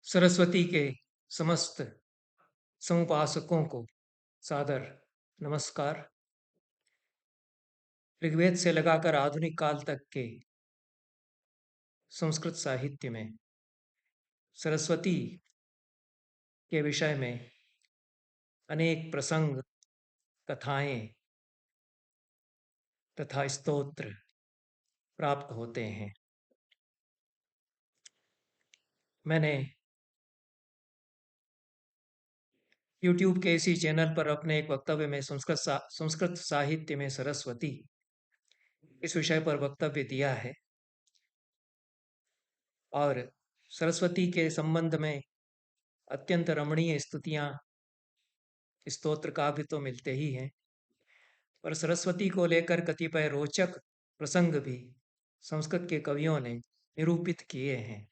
सरस्वती के समस्त समुपासकों को सादर नमस्कार। ऋग्वेद से लगाकर आधुनिक काल तक के संस्कृत साहित्य में सरस्वती के विषय में अनेक प्रसंग, कथाएं तथा स्तोत्र प्राप्त होते हैं। मैंने YouTube के इसी चैनल पर अपने एक वक्तव्य में संस्कृत साहित्य में सरस्वती इस विषय पर वक्तव्य दिया है और सरस्वती के संबंध में अत्यंत रमणीय स्तुतियां, स्तोत्र काव्य तो मिलते ही हैं, पर सरस्वती को लेकर कतिपय रोचक प्रसंग भी संस्कृत के कवियों ने निरूपित किए हैं।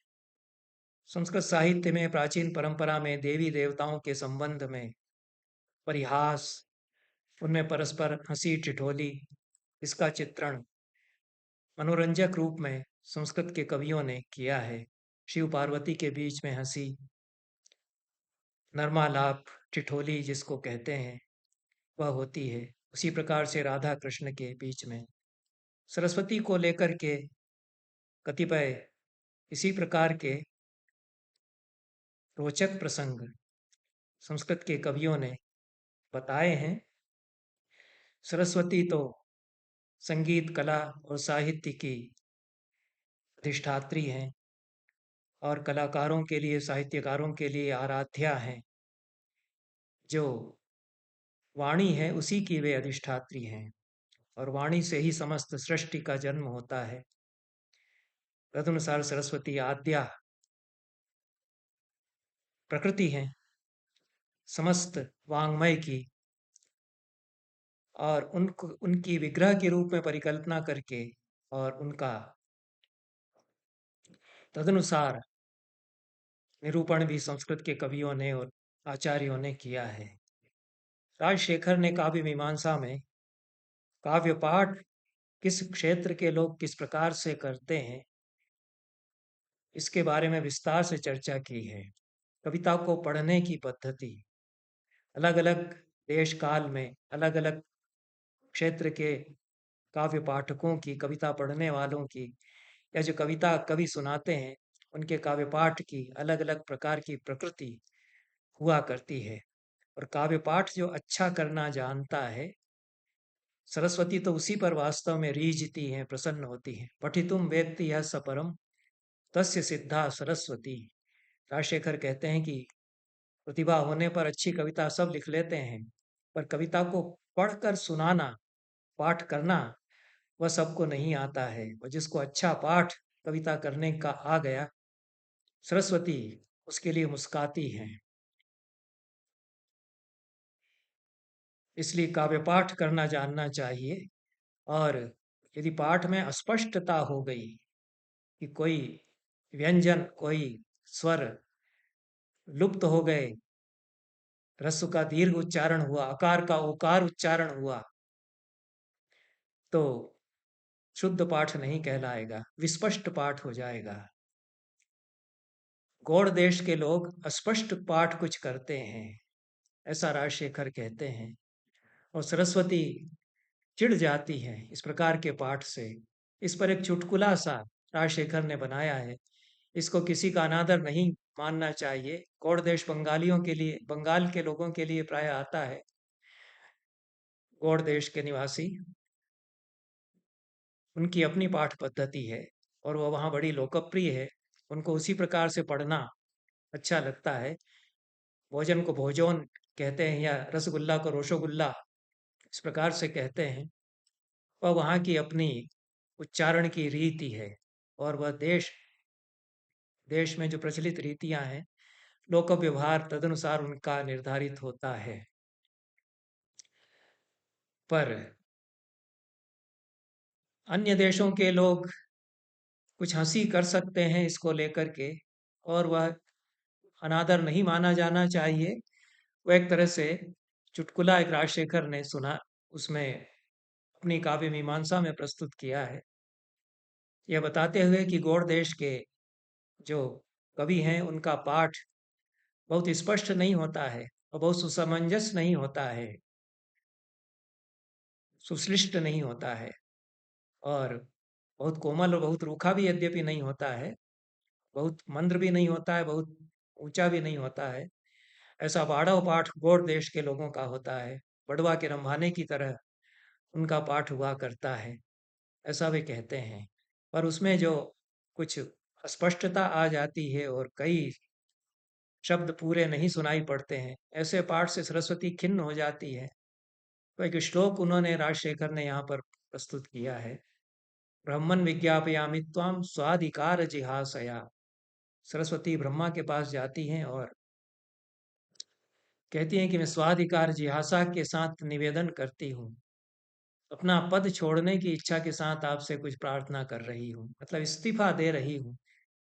संस्कृत साहित्य में प्राचीन परंपरा में देवी देवताओं के संबंध में परिहास, उनमें परस्पर हंसी ठिठोली, इसका चित्रण मनोरंजक रूप में संस्कृत के कवियों ने किया है। शिव पार्वती के बीच में हंसी, नर्मालाप, ठिठोली जिसको कहते हैं, वह होती है। उसी प्रकार से राधा कृष्ण के बीच में सरस्वती को लेकर के कतिपय इसी प्रकार के रोचक प्रसंग संस्कृत के कवियों ने बताए हैं। सरस्वती तो संगीत, कला और साहित्य की अधिष्ठात्री हैं और कलाकारों के लिए, साहित्यकारों के लिए आराध्या हैं। जो वाणी है उसी की वे अधिष्ठात्री हैं और वाणी से ही समस्त सृष्टि का जन्म होता है। तदनुसार सरस्वती आद्या प्रकृति हैं समस्त वाङ्मय की, और उनको उनकी विग्रह के रूप में परिकल्पना करके और उनका तदनुसार निरूपण भी संस्कृत के कवियों ने और आचार्यों ने किया है। राजशेखर ने काव्य मीमांसा में काव्य पाठ किस क्षेत्र के लोग किस प्रकार से करते हैं, इसके बारे में विस्तार से चर्चा की है। कविता को पढ़ने की पद्धति अलग अलग देश काल में, अलग अलग क्षेत्र के काव्य पाठकों की, कविता पढ़ने वालों की, या जो कविता कवि सुनाते हैं उनके काव्य पाठ की अलग अलग प्रकार की प्रकृति हुआ करती है। और काव्य पाठ जो अच्छा करना जानता है, सरस्वती तो उसी पर वास्तव में रीझती हैं, प्रसन्न होती हैं। पठितुम वेत्ति यः स परम तस्य सिद्धा सरस्वती। राजशेखर कहते हैं कि प्रतिभा होने पर अच्छी कविता सब लिख लेते हैं, पर कविता को पढ़कर सुनाना, पाठ करना, वह सबको नहीं आता है। और जिसको अच्छा पाठ कविता करने का आ गया, सरस्वती उसके लिए मुस्काती हैं। इसलिए काव्य पाठ करना जानना चाहिए। और यदि पाठ में अस्पष्टता हो गई कि कोई व्यंजन, कोई स्वर लुप्त हो गए, ह्रस्व का दीर्घ उच्चारण हुआ, आकार का ओकार उच्चारण हुआ, तो शुद्ध पाठ नहीं कहलाएगा, विस्पष्ट पाठ हो जाएगा। गौड़ देश के लोग अस्पष्ट पाठ कुछ करते हैं, ऐसा राजशेखर कहते हैं। और सरस्वती चिढ़ जाती है इस प्रकार के पाठ से। इस पर एक चुटकुला सा राजशेखर ने बनाया है। इसको किसी का अनादर नहीं मानना चाहिए। गौड़ देश बंगालियों के लिए, बंगाल के लोगों के लिए प्राय आता है। गौड़ देश के निवासी, उनकी अपनी पाठ पद्धति है और वह वहाँ बड़ी लोकप्रिय है। उनको उसी प्रकार से पढ़ना अच्छा लगता है। भोजन को भोजोन कहते हैं या रसगुल्ला को रोशोगुल्ला, इस प्रकार से कहते हैं। वह वहाँ की अपनी उच्चारण की रीति है और वह देश देश में जो प्रचलित रीतियां हैं, लोक व्यवहार तदनुसार उनका निर्धारित होता है। पर अन्य देशों के लोग कुछ हंसी कर सकते हैं इसको लेकर के, और वह अनादर नहीं माना जाना चाहिए। वो एक तरह से चुटकुला एक राजशेखर ने सुना, उसमें अपनी काव्य मीमांसा में प्रस्तुत किया है, यह बताते हुए कि गौड़ देश के जो कवि हैं उनका पाठ बहुत स्पष्ट नहीं होता है और बहुत सुसमंजस नहीं होता है, सुश्लिष्ट नहीं होता है, और बहुत कोमल और बहुत रूखा भी यद्यपि नहीं होता है, बहुत मंद्र भी नहीं होता है, बहुत ऊंचा भी नहीं होता है। ऐसा बाड़व पाठ गौड़ देश के लोगों का होता है, बड़वा के रंभाने की तरह उनका पाठ हुआ करता है, ऐसा वे कहते हैं। पर उसमें जो कुछ अस्पष्टता आ जाती है और कई शब्द पूरे नहीं सुनाई पड़ते हैं, ऐसे पाठ से सरस्वती खिन्न हो जाती है। तो एक श्लोक उन्होंने राजशेखर ने यहाँ पर प्रस्तुत किया है। ब्रह्मन विज्ञापयामि त्वाम स्वाधिकार जिहासया। सरस्वती ब्रह्मा के पास जाती हैं और कहती हैं कि मैं स्वाधिकार जिहासा के साथ निवेदन करती हूँ, अपना पद छोड़ने की इच्छा के साथ आपसे कुछ प्रार्थना कर रही हूँ, मतलब इस्तीफा दे रही हूँ।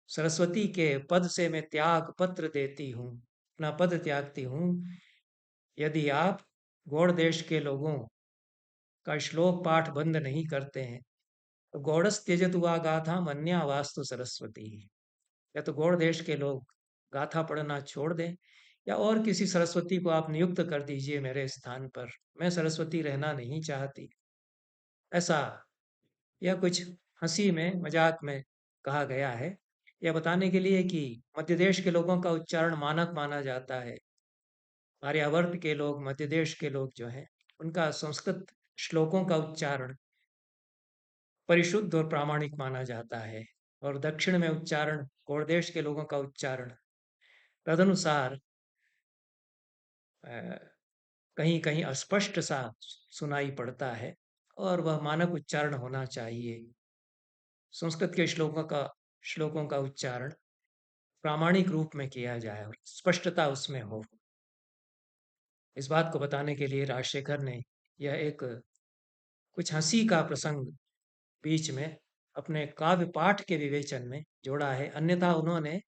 सरस्वती के पद से मैं त्याग पत्र देती हूँ, अपना पद त्यागती हूँ। यदि आप गौड़ देश के लोगों का श्लोक पाठ बंद नहीं करते हैं तो गौड़स त्यजतु वा गाथा मन्या वास्तु सरस्वती। या तो गौड़ देश के लोग गाथा पढ़ना छोड़ दें, या और किसी सरस्वती को आप नियुक्त कर दीजिए मेरे स्थान पर, मैं सरस्वती रहना नहीं चाहती। ऐसा यह कुछ हंसी में मजाक में कहा गया है, यह बताने के लिए कि मध्य देश के लोगों का उच्चारण मानक माना जाता है। आर्यावर्त के लोग, मध्य देश के लोग जो हैं, उनका संस्कृत श्लोकों का उच्चारण परिशुद्ध और प्रामाणिक माना जाता है, और दक्षिण में उच्चारण, गौड़ देश के लोगों का उच्चारण तदनुसार कहीं कहीं अस्पष्ट सा सुनाई पड़ता है, और वह मानक उच्चारण होना चाहिए। संस्कृत के श्लोकों का उच्चारण प्रामाणिक रूप में किया जाए और स्पष्टता उसमें हो। इस बात को बताने के लिए राजशेखर ने यह एक कुछ हंसी का प्रसंग बीच में अपने काव्य पाठ के विवेचन में जोड़ा है। अन्यथा उन्होंने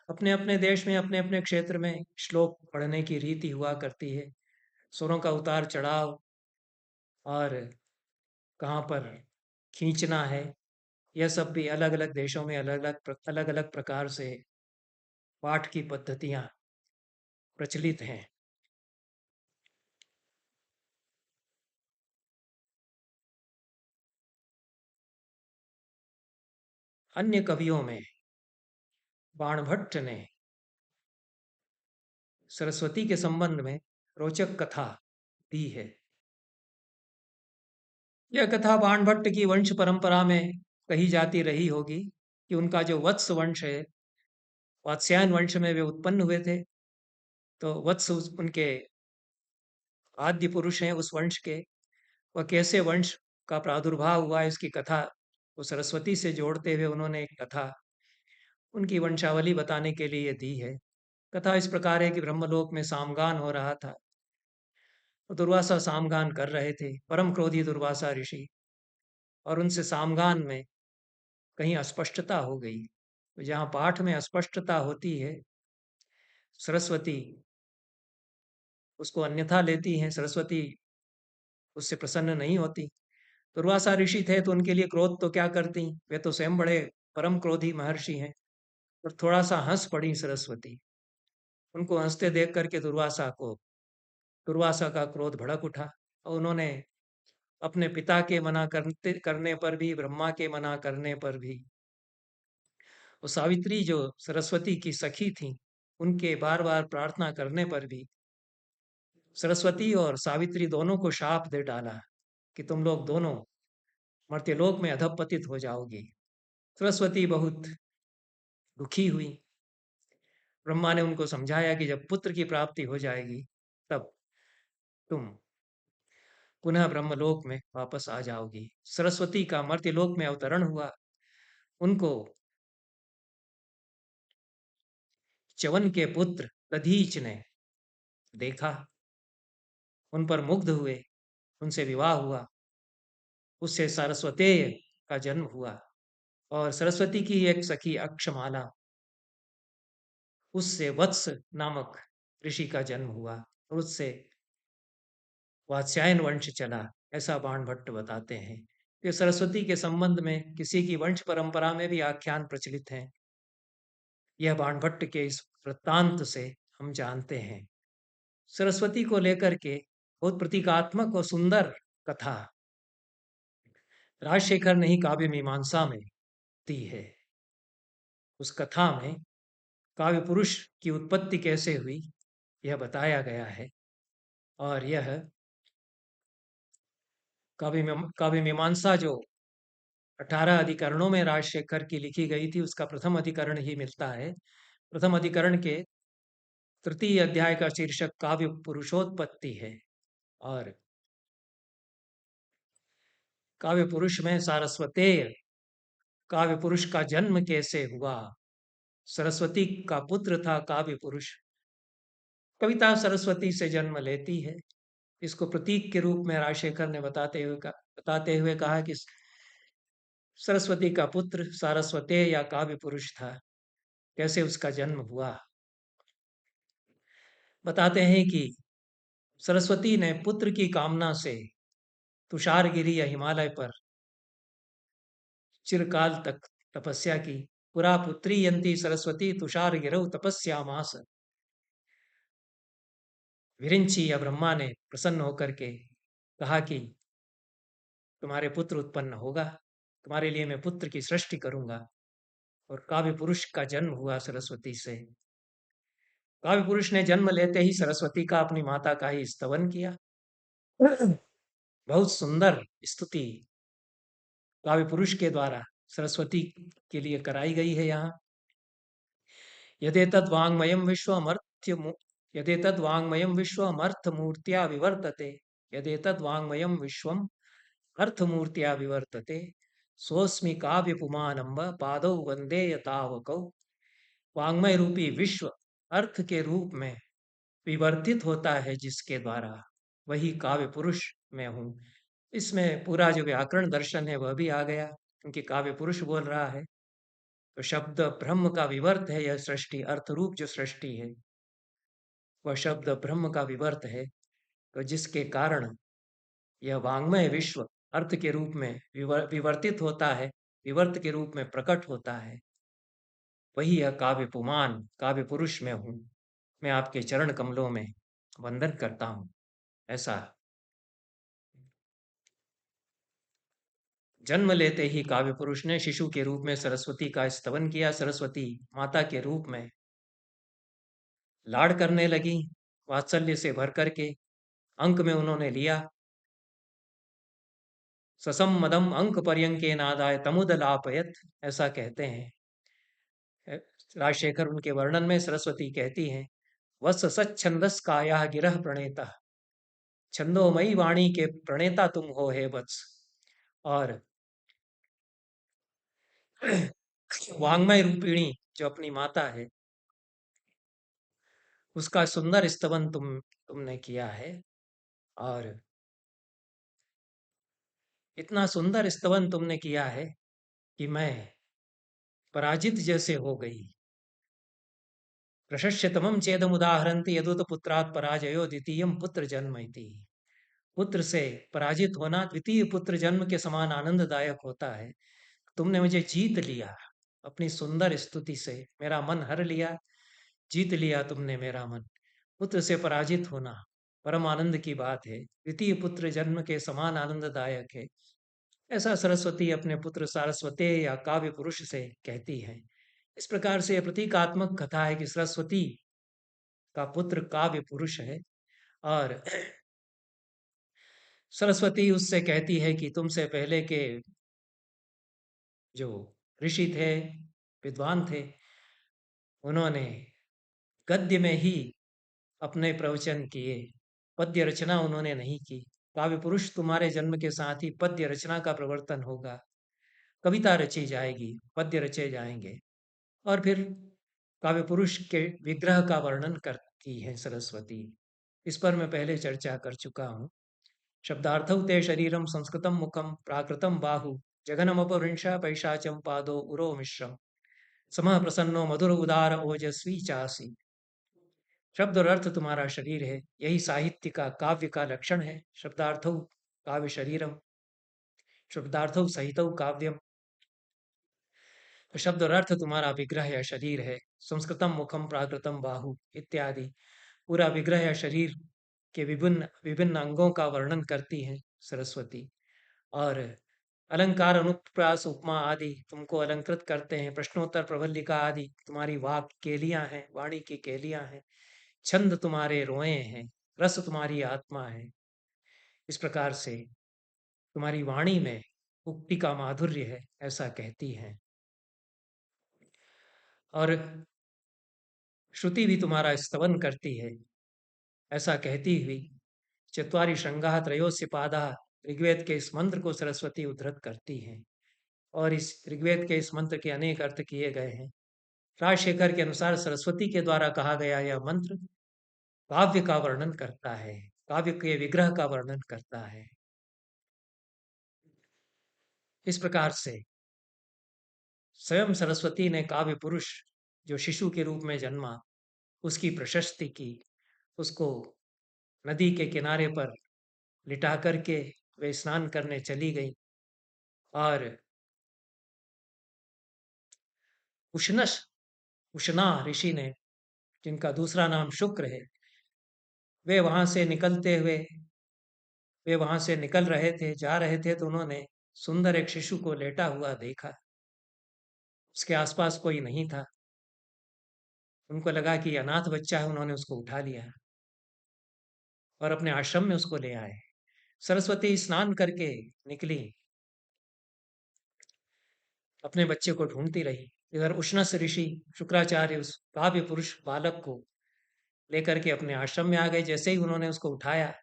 अपने अपने देश में, अपने अपने क्षेत्र में श्लोक पढ़ने की रीति हुआ करती है। स्वरों का उतार चढ़ाव और कहाँ पर खींचना है, यह सब भी अलग अलग देशों में अलग अलग प्रकार से पाठ की पद्धतियाँ प्रचलित हैं। अन्य कवियों में बाणभट्ट ने सरस्वती के संबंध में रोचक कथा दी है। यह कथा बाणभट्ट की वंश परंपरा में कही जाती रही होगी कि उनका जो वत्स वंश है, वात्स्यायन वंश में वे उत्पन्न हुए थे। तो वत्स उनके आद्य पुरुष हैं उस वंश के। वह कैसे वंश का प्रादुर्भाव हुआ, इसकी कथा वो सरस्वती से जोड़ते हुए उन्होंने एक कथा उनकी वंशावली बताने के लिए दी है। कथा इस प्रकार है कि ब्रह्मलोक में सामगान हो रहा था। तो दुर्वासा सामगान कर रहे थे, परम क्रोधी दुर्वासा ऋषि, और उनसे सामगान में कहीं अस्पष्टता हो गई। तो जहाँ पाठ में अस्पष्टता होती है, सरस्वती उसको अन्यथा लेती हैं, सरस्वती उससे प्रसन्न नहीं होती। दुर्वासा ऋषि थे तो उनके लिए क्रोध तो क्या करती, वे तो स्वयं बड़े परम क्रोधी महर्षि हैं। और थोड़ा सा हंस पड़ी सरस्वती। उनको हंसते देख करके दुर्वासा का क्रोध भड़क उठा, और उन्होंने अपने पिता के मना करने पर भी, ब्रह्मा के मना करने पर भी, वो सावित्री जो सरस्वती की सखी थी, उनके बार बार प्रार्थना करने पर भी सरस्वती और सावित्री दोनों को शाप दे डाला कि तुम लोग दोनों मर्त्यलोक में अधपतित हो जाओगी। सरस्वती बहुत दुखी हुई। ब्रह्मा ने उनको समझाया कि जब पुत्र की प्राप्ति हो जाएगी तब तुम पुनः ब्रह्मलोक में वापस आ जाओगी। सरस्वती का मर्त्यलोक में अवतरण हुआ। उनको च्यवन के पुत्र दधीच ने देखा, उन पर मुग्ध हुए, उनसे विवाह हुआ, उससे सरस्वतेय का जन्म हुआ। और सरस्वती की एक सखी अक्षमाला, उससे वत्स नामक ऋषि का जन्म हुआ, और उससे वात्स्यायन वंश चला। ऐसा बाणभट्ट बताते हैं कि सरस्वती के संबंध में किसी की वंश परंपरा में भी आख्यान प्रचलित हैं। यह बाणभट्ट के इस वृत्तांत से हम जानते हैं। सरस्वती को लेकर के बहुत प्रतीकात्मक और सुंदर कथा राजशेखर ने ही काव्य मीमांसा में दी है। उस कथा में काव्य पुरुष की उत्पत्ति कैसे हुई यह बताया गया है, और यह काव्य मीमांसा जो 18 अधिकरणों में राजशेखर की लिखी गई थी, उसका प्रथम अधिकरण ही मिलता है। प्रथम अधिकरण के तृतीय अध्याय का शीर्षक काव्य पुरुषोत्पत्ति है, और काव्य पुरुष में सारस्वतेय काव्य पुरुष का जन्म कैसे हुआ। सरस्वती का पुत्र था काव्य पुरुष। कविता सरस्वती से जन्म लेती है। इसको प्रतीक के रूप में राजशेखर ने बताते हुए कहा कि सरस्वती का पुत्र सारस्वतेय या काव्य पुरुष था। कैसे उसका जन्म हुआ, बताते हैं कि सरस्वती ने पुत्र की कामना से तुषारगिरी या हिमालय पर चिरकाल तक तपस्या की। पुरा पुत्री यंती सरस्वती तुषार गिरौ तपस्यामास। विरिंची या ब्रह्मा ने प्रसन्न होकर के कहा कि तुम्हारे पुत्र उत्पन्न होगा, तुम्हारे लिए मैं पुत्र की सृष्टि करूंगा। और काव्य पुरुष का जन्म हुआ सरस्वती से। काव्य पुरुष ने जन्म लेते ही सरस्वती का अपनी माता का ही स्तवन किया। बहुत सुंदर स्तुति काव्य पुरुष के द्वारा सरस्वती के लिए कराई गई है यहाँ। यदेतद् वाङ्मयं विश्वमर्थ्य यदेतद् वाङ्मयं विश्वमर्थमूर्त्या विवर्तते। यदेतद् वाङ्मयं विश्वम अर्थमूर्त्या विवर्तते। सोऽस्मि काव्य पुमानंब पादौ वंदे यतावकौ। वाङ्मय रूपी विश्व अर्थ के रूप में विवर्तित होता है जिसके द्वारा, वही काव्य पुरुष मैं हूँ। इसमें पूरा जो व्याकरण दर्शन है वह भी आ गया, क्योंकि काव्य पुरुष बोल रहा है। तो शब्द ब्रह्म का विवर्त है यह सृष्टि, अर्थ रूप जो सृष्टि है वह शब्द ब्रह्म का विवर्त है। तो जिसके कारण यह वाङ्मय विश्व अर्थ के रूप में विवर्तित होता है, विवर्त के रूप में प्रकट होता है, वही यह काव्य पुमान काव्य पुरुष में हूँ। मैं आपके चरण कमलों में वंदन करता हूँ। ऐसा जन्म लेते ही काव्य पुरुष ने शिशु के रूप में सरस्वती का स्तवन किया। सरस्वती माता के रूप में लाड़ करने लगी, वात्सल्य से भर करके अंक में उन्होंने लिया। ससम मदम अंक पर्यंके नादाय तमुद लापयत, ऐसा कहते हैं राजशेखर। उनके वर्णन में सरस्वती कहती हैं, वत्स सच्छंदस काया गिरह प्रणेता। छंदोमयी वाणी के प्रणेता तुम हो हे वत्स। और वाङ्मय रूपिणी जो अपनी माता है उसका सुंदर स्तवन तुमने किया है। और इतना सुंदर स्तवन तुमने किया है कि मैं पराजित जैसे हो गई। प्रशस्यतमं चेदमुदाहरन्ति यदुत पुत्रात् पराजयो द्वितीयं पुत्र जन्म इति। पुत्र से पराजित होना द्वितीय पुत्र जन्म के समान आनंददायक होता है। तुमने मुझे जीत लिया अपनी सुंदर स्तुति से, मेरा मन हर लिया, जीत लिया तुमने मेरा मन। पुत्र से पराजित होना परम आनंद की बात है, द्वितीय पुत्र जन्म के समान आनंददायक है। ऐसा सरस्वती अपने पुत्र सारस्वते या काव्य पुरुष से कहती है। इस प्रकार से यह प्रतीकात्मक कथा है कि सरस्वती का पुत्र काव्य पुरुष है, और सरस्वती उससे कहती है कि तुमसे पहले के जो ऋषि थे, विद्वान थे, उन्होंने गद्य में ही अपने प्रवचन किए, पद्य रचना उन्होंने नहीं की। काव्य पुरुष तुम्हारे जन्म के साथ ही पद्य रचना का प्रवर्तन होगा, कविता रची जाएगी, पद्य रचे जाएंगे। और फिर काव्य पुरुष के विग्रह का वर्णन करती है सरस्वती। इस पर मैं पहले चर्चा कर चुका हूँ। शब्दार्थौ ते शरीरम संस्कृतम मुखम प्राकृतम बाहु जघनमपवृंशा पैशाचम पादो उरो मिश्रम समः प्रसन्नो मधुर उदार ओजस्वी चासी। शब्द और अर्थ तुम्हारा शरीर है, यही साहित्य का काव्य का लक्षण है। शब्दार्थौ काव्य शरीरम, शब्दार्थौ सहितौ काव्यम। तो शब्द और अर्थ तुम्हारा विग्रह या शरीर है। संस्कृतम मुखम प्राकृतम बाहु इत्यादि पूरा विग्रह या शरीर के विभिन्न विभिन्न अंगों का वर्णन करती हैं सरस्वती। और अलंकार अनुप्रास उपमा आदि तुमको अलंकृत करते हैं। प्रश्नोत्तर प्रबंधिका आदि तुम्हारी वाक केलियां हैं, वाणी की केलियां हैं। छंद तुम्हारे रोए हैं, रस तुम्हारी आत्मा है। इस प्रकार से तुम्हारी वाणी में उक्ति का माधुर्य है, ऐसा कहती हैं। और श्रुति भी तुम्हारा स्तवन करती है, ऐसा कहती हुई चत्वारि श्रृंगाः त्रयोस्य पादाः ऋग्वेद के इस मंत्र को सरस्वती उद्धृत करती हैं। और इस ऋग्वेद के इस मंत्र के अनेक अर्थ किए गए हैं। राजशेखर के अनुसार सरस्वती के द्वारा कहा गया यह मंत्र काव्य का वर्णन करता है, काव्य के विग्रह का वर्णन करता है। इस प्रकार से स्वयं सरस्वती ने काव्य पुरुष जो शिशु के रूप में जन्मा उसकी प्रशस्ति की। उसको नदी के किनारे पर लिटा करके वे स्नान करने चली गई। और उशनस उशना ऋषि ने, जिनका दूसरा नाम शुक्र है, वे वहां से निकलते हुए वे वहां से निकल रहे थे, जा रहे थे, तो उन्होंने सुंदर एक शिशु को लेटा हुआ देखा। उसके आसपास कोई नहीं था। उनको लगा कि अनाथ बच्चा है, उन्होंने उसको उठा लिया और अपने आश्रम में उसको ले आए। सरस्वती स्नान करके निकली, अपने बच्चे को ढूंढती रही। इधर उशनस ऋषि शुक्राचार्य उस काव्य पुरुष बालक को लेकर के अपने आश्रम में आ गए। जैसे ही उन्होंने उसको उठाया,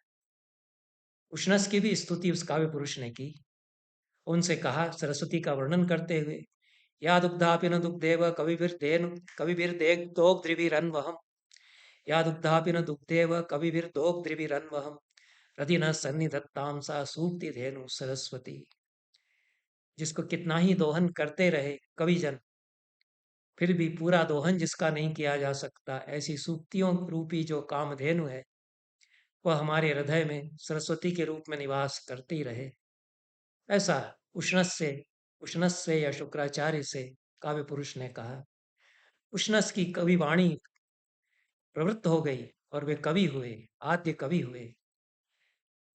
उशनस की भी स्तुति उस काव्य पुरुष ने की। उनसे कहा सरस्वती का वर्णन करते हुए, या दुग्धापि न दुग्धेव कविभिर्दोग्ध्रिभिरन्वहम् या दुग्धापि न दुग्धेव कविभिर्दोग्ध्रिभिरन्वहम् रति न सन्निधत्तां सा सूक्ति धेनु सरस्वती। जिसको कितना ही दोहन करते रहे कविजन, फिर भी पूरा दोहन जिसका नहीं किया जा सकता, ऐसी सूक्तियों रूपी जो कामधेनु है, वह हमारे हृदय में सरस्वती के रूप में निवास करती रहे। ऐसा उशनस से या शुक्राचार्य से काव्य पुरुष ने कहा। उशनस की कवि वाणी प्रवृत्त हो गई और वे कवि हुए, आद्य कवि हुए।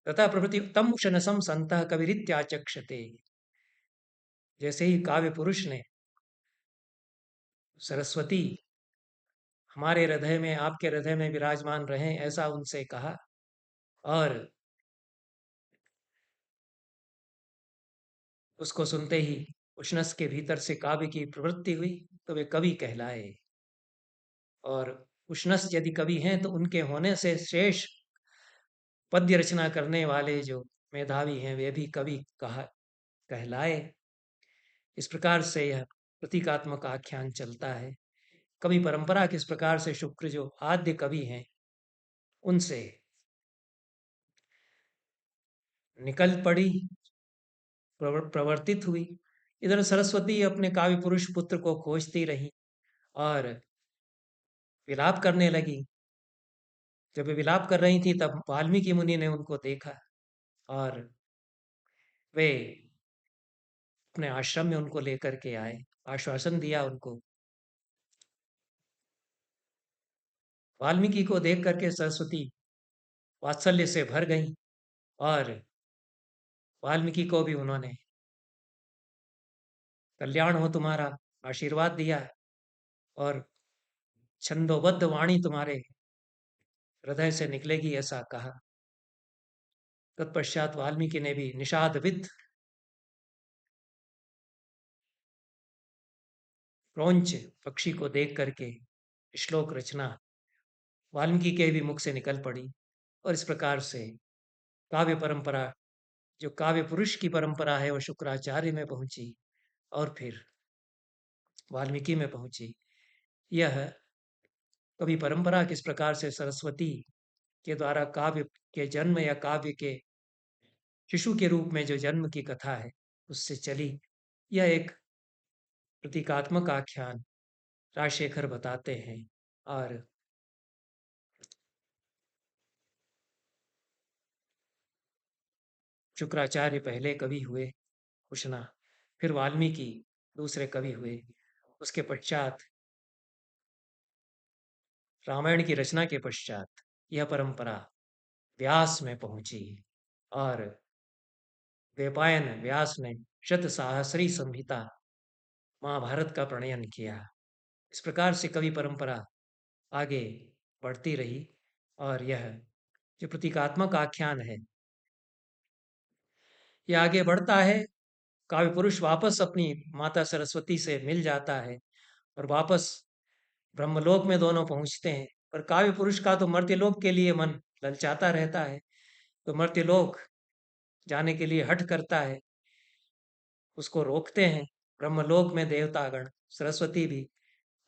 तथा प्रभृति तम उशनसम संतः कविरित्याचक्षते। जैसे ही काव्य पुरुष ने सरस्वती हमारे हृदय में, आपके हृदय में विराजमान रहे, ऐसा उनसे कहा। और उसको सुनते ही उशनस के भीतर से काव्य की प्रवृत्ति हुई, तो वे कवि कहलाए। और उशनस यदि कवि हैं तो उनके होने से शेष पद्य रचना करने वाले जो मेधावी हैं वे भी कवि कहलाए। इस प्रकार से यह प्रतीकात्मक आख्यान चलता है। कवि परंपरा किस प्रकार से शुक्र जो आद्य कवि हैं उनसे निकल पड़ी, प्रवर्तित हुई। इधर सरस्वती अपने काव्य पुरुष पुत्र को खोजती रही और विलाप करने लगी। जब वे विलाप कर रही थी तब वाल्मीकि मुनि ने उनको देखा और वे अपने आश्रम में उनको लेकर के आए, आश्वासन दिया उनको। वाल्मीकि को देख करके सरस्वती वात्सल्य से भर गई और वाल्मीकि को भी उन्होंने कल्याण हो तुम्हारा आशीर्वाद दिया और छंदोबद्ध वाणी तुम्हारे हृदय से निकलेगी, ऐसा कहा। तत्पश्चात वाल्मीकि ने भी निषादविद क्रौंच पक्षी को देख करके श्लोक रचना वाल्मीकि के भी मुख से निकल पड़ी। और इस प्रकार से काव्य परंपरा, जो काव्य पुरुष की परंपरा है, वह शुक्राचार्य में पहुंची और फिर वाल्मीकि में पहुंची। यह कवि परंपरा किस प्रकार से सरस्वती के द्वारा काव्य के जन्म या काव्य के शिशु के रूप में जो जन्म की कथा है उससे चली, यह एक प्रतीकात्मक आख्यान राजशेखर बताते हैं। और शुक्राचार्य पहले कवि हुए, उशना, फिर वाल्मीकि दूसरे कवि हुए। उसके पश्चात रामायण की रचना के पश्चात यह परंपरा व्यास में पहुंची और द्वैपायन व्यास ने शत सहस्री संहिता महाभारत का प्रणयन किया। इस प्रकार से कवि परंपरा आगे बढ़ती रही और यह जो प्रतीकात्मक आख्यान है यह आगे बढ़ता है। काव्य पुरुष वापस अपनी माता सरस्वती से मिल जाता है और वापस ब्रह्मलोक में दोनों पहुंचते हैं। पर काव्य पुरुष का तो मर्त्यलोक के लिए मन ललचाता रहता है, तो मर्त्यलोक जाने के लिए हठ करता है, उसको रोकते हैं। ब्रह्मलोक में देवतागण, सरस्वती भी,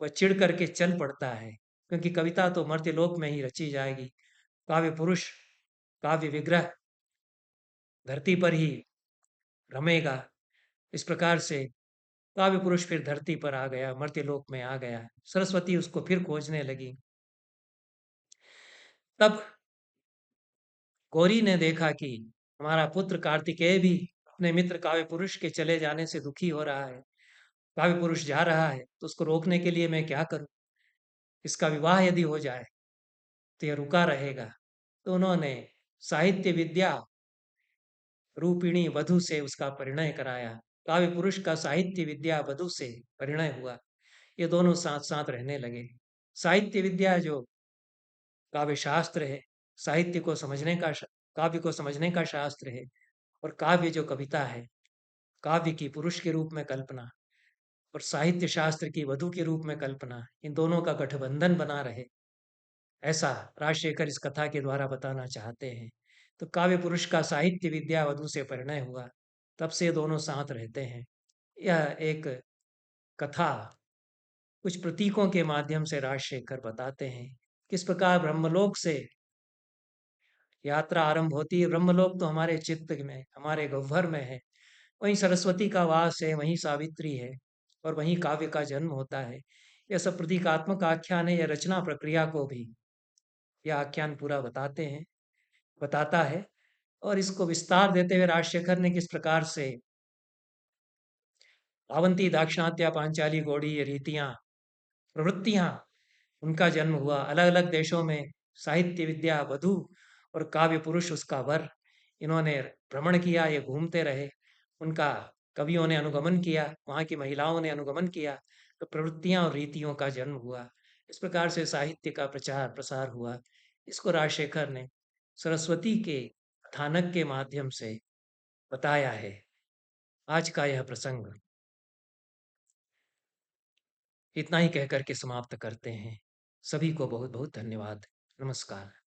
वह चिढ़ करके चल पड़ता है, क्योंकि कविता तो मर्त्यलोक में ही रची जाएगी। काव्य पुरुष, काव्य विग्रह धरती पर ही रमेगा। इस प्रकार से काव्य पुरुष फिर धरती पर आ गया, मर्त्यलोक में आ गया। सरस्वती उसको फिर खोजने लगी। तब गौरी ने देखा कि हमारा पुत्र कार्तिकेय भी अपने मित्र काव्य पुरुष के चले जाने से दुखी हो रहा है। काव्य पुरुष जा रहा है तो उसको रोकने के लिए मैं क्या करूं? इसका विवाह यदि हो जाए तो यह रुका रहेगा। तो उन्होंने साहित्य विद्या रूपिणी वधु से उसका परिणय कराया। काव्य पुरुष का साहित्य विद्या वधु से परिणय हुआ। ये दोनों साथ साथ रहने लगे। साहित्य विद्या जो काव्य शास्त्र है, साहित्य को समझने का काव्य को समझने का शास्त्र है, और काव्य जो कविता है, काव्य की पुरुष के रूप में कल्पना और साहित्य शास्त्र की वधु के रूप में कल्पना, इन दोनों का गठबंधन बना रहे, ऐसा राजशेखर इस कथा के द्वारा बताना चाहते हैं। तो काव्य पुरुष का साहित्य विद्या वधु से परिणय हुआ, तब से दोनों साथ रहते हैं। यह एक कथा कुछ प्रतीकों के माध्यम से राजशेखर बताते हैं किस प्रकार ब्रह्मलोक से यात्रा आरंभ होती है। ब्रह्मलोक तो हमारे चित्त में, हमारे गह्वर में है। वहीं सरस्वती का वास है, वहीं सावित्री है और वहीं काव्य का जन्म होता है। यह सब प्रतीकात्मक आख्यान है। यह रचना प्रक्रिया को भी यह आख्यान पूरा बताता है। और इसको विस्तार देते हुए राजशेखर ने किस प्रकार से अवंती, दाक्षिणात्य, पांचाली, गौड़ी, ये रीतियां, प्रवृत्तियां, उनका जन्म हुआ। अलग अलग देशों में साहित्य विद्या वधु और काव्य पुरुष उसका वर, इन्होंने भ्रमण किया, ये घूमते रहे। उनका कवियों ने अनुगमन किया, वहाँ की महिलाओं ने अनुगमन किया, तो प्रवृत्तियां और रीतियों का जन्म हुआ। इस प्रकार से साहित्य का प्रचार प्रसार हुआ। इसको राजशेखर ने सरस्वती के कथानक के माध्यम से बताया है। आज का यह प्रसंग इतना ही कहकर के समाप्त करते हैं। सभी को बहुत बहुत धन्यवाद। नमस्कार।